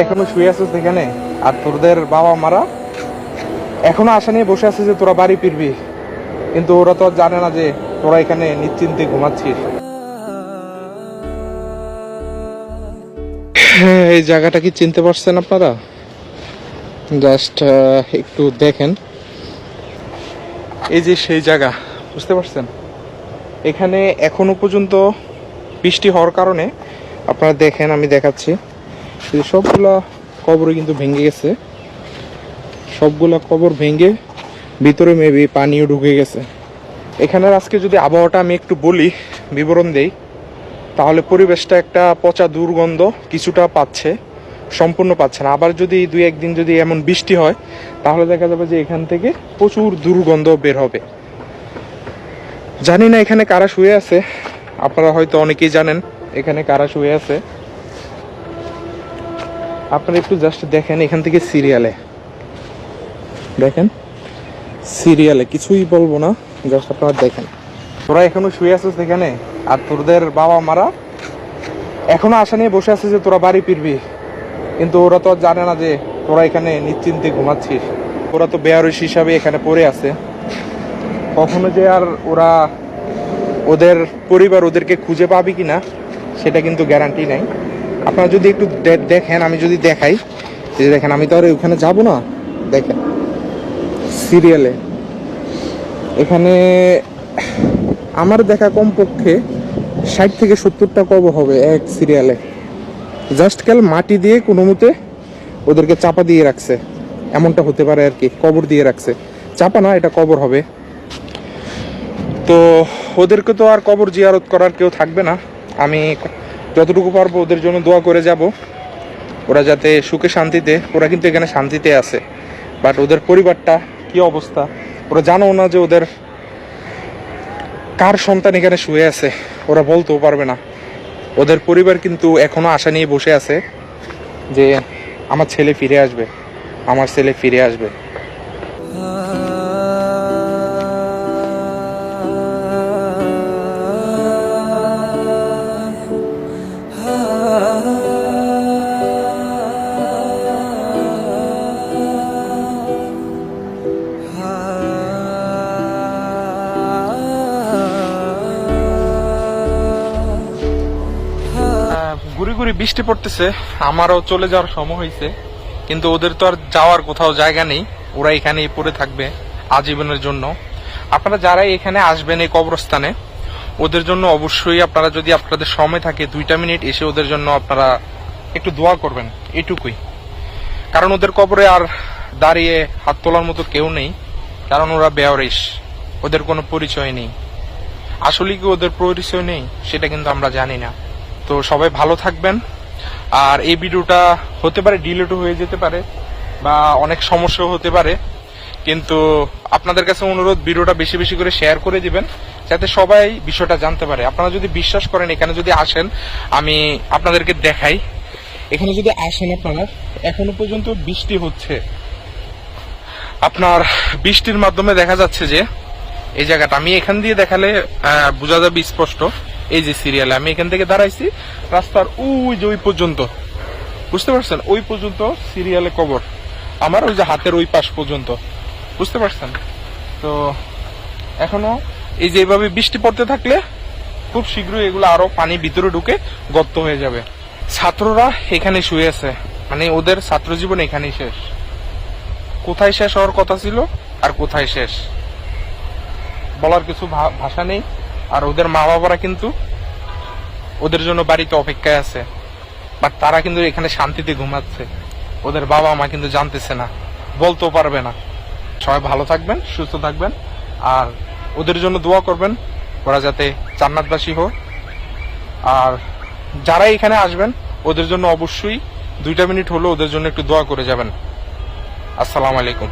এখনো শুয়ে আছিস এখানে, আর তোদের বাবা মারা এখনো আশা নিয়ে বসে আছে যে তোরা বাড়ি ফিরবি, কিন্তু ওরা তো জানে না যে তোরা এখানে নিশ্চিন্তে ঘুমাচ্ছিস। হ্যাঁ, এই জায়গাটা কি চিনতে পারছেন আপনারা? জাস্ট একটু দেখেন, এই যে সেই জায়গা, বুঝতে পারছেন? এখানে এখনো পর্যন্ত বৃষ্টি হওয়ার কারণে আপনারা দেখেন, আমি দেখাচ্ছি, সবগুলা কবর কিন্তু ভেঙে গেছে। সবগুলা কবর ভেঙে ভিতরে মেবি পানিও ঢুকে গেছে। এখানের আজকে যদি আবহাওয়াটা আমি একটু বলি, বিবরণ দেই, তাহলে পরিবেশটা একটা পচা দুর্গন্ধ কিছুটা পাচ্ছে, সম্পূর্ণ পাচ্ছে না। আবার যদি দুই একদিন যদি এমন বৃষ্টি হয়, তাহলে দেখা যাবে যে এখান থেকে প্রচুর দুর্গন্ধ বের হবে। জানি না এখানে কারা শুয়ে আছে, আপনারা হয়তো অনেকেই জানেন এখানে কারা শুয়ে আছে। আপনারা একটু জাস্ট দেখেন, এখান থেকে সিরিয়ালে দেখেন, সিরিয়ালে কিছুই বলবো না, জাস্ট আপনারা দেখেন। তোরা এখনো শুয়ে আছিস এখানে, আর তোদের বাবা মারা এখনো আশা নিয়ে বসে আছে যে তোরা বাড়ি ফিরবি, কিন্তু ওরা তো জানে না যে তোরা এখানে নিশ্চিন্তে ঘুমাচ্ছিস। ওরা তো বেয়ারস হিসাবে এখানে পড়ে আছে। কখনো যে আর ওরা ওদের পরিবার ওদেরকে খুঁজে পাবে কিনা সেটা কিন্তু গ্যারান্টি নাই। আপনারা যদি একটু দেখেন, আমি যদি দেখাই, যে দেখেন, আমি তো আর ওখানে যাবো না। দেখেন সিরিয়ালে, এখানে আমার দেখা কমপক্ষে 60 থেকে 70টা কবর হবে এক সিরিয়ালে। জাস্ট কাল মাটি দিয়ে কোনো মতে ওদেরকে চাপা দিয়ে রাখছে, এমনটা হতে পারে আর কি। কবর দিয়ে রাখছে, চাপা না, এটা কবর হবে। তো ওদেরকে তো আর কবর জিয়ারত করার কেউ থাকবে না। আমি যতটুকু পারবো ওদের জন্য দোয়া করে যাব, ওরা যাতে সুখে শান্তিতে, ওরা কিন্তু এখানে শান্তিতে আছে, বাট ওদের পরিবারটা কি অবস্থা ওরা জানো না, যে ওদের কার সন্তান এখানে শুয়ে আছে ওরা বলতেও পারবে না। ওদের পরিবার কিন্তু এখনো আশা নিয়ে বসে আছে যে আমার ছেলে ফিরে আসবে, আমার ছেলে ফিরে আসবে। গুড়ি গুড়ি বৃষ্টি পড়তেছে, আমারও চলে যাওয়ার সময় হয়েছে, কিন্তু ওদের তো আর যাওয়ার কোথাও জায়গা নেই, ওরা এখানেই পড়ে থাকবে আজীবনের জন্য। আপনারা যারা এখানে আসবেন এই কবরস্থানে, ওদের জন্য অবশ্যই আপনারা যদি আপনাদের সময় থাকে 2টা মিনিট এসে ওদের জন্য আপনারা একটু দোয়া করবেন, এটুকুই। কারণ ওদের কবরে আর দাঁড়িয়ে হাত তোলার মতো কেউ নেই, কারণ ওরা বেয়ারিশ, ওদের কোনো পরিচয় নেই। আসলে কি ওদের পরিচয় নেই সেটা কিন্তু আমরা জানি না। তো সবাই ভালো থাকবেন। আর এই ভিডিওটা হতে পারে ডিলিটও হয়ে যেতে পারে, বা অনেক সমস্যা হতে পারে, কিন্তু আপনাদের কাছে অনুরোধ, ভিডিওটা বেশি বেশি করে শেয়ার করে দিবেন, যাতে সবাই বিষয়টা জানতে পারে। আপনারা যদি বিশ্বাস করেন, এখানে যদি আসেন, আমি আপনাদেরকে দেখাই, এখানে যদি আসেন আপনারা, এখনো পর্যন্ত বৃষ্টি হচ্ছে। আপনার বৃষ্টির মাধ্যমে দেখা যাচ্ছে যে এই জায়গাটা, আমি এখান দিয়ে দেখালে বোঝা যাবে স্পষ্ট। এই যে সিরিয়ালে আমি এখান থেকে দাঁড়াইছি, রাস্তার ওই যে ওই পর্যন্ত, বুঝতে পারছেন, ওই পর্যন্ত সিরিয়ালে কবর আমার, ওই যে হাতের ওই পাশ পর্যন্ত, বুঝতে পারছেন? তো এখনো এই যে এইভাবে বৃষ্টি পড়তে থাকলে খুব শীঘ্রই এগুলো আরো পানি ভিতরে ঢুকে গর্ত হয়ে যাবে। ছাত্ররা এখানে শুয়ে আছে, মানে ওদের ছাত্র জীবন এখানেই শেষ। কোথায় শেষ হওয়ার কথা ছিল আর কোথায় শেষ বলার কিছু ভাষা নেই। আর ওদের মা বাবারা কিন্তু ওদের জন্য বাড়িতে অপেক্ষায় আছে, বাট তারা কিন্তু এখানে শান্তিতে ঘুমাচ্ছে। ওদের বাবা মা কিন্তু জানতেছে না, বলতেও পারবে না। সবাই ভালো থাকবেন, সুস্থ থাকবেন, আর ওদের জন্য দোয়া করবেন, ওরা যাতে জান্নাতবাসী হোক। আর যারা এখানে আসবেন, ওদের জন্য অবশ্যই 2টা মিনিট হলো ওদের জন্য একটু দোয়া করে যাবেন। আসসালামু আলাইকুম।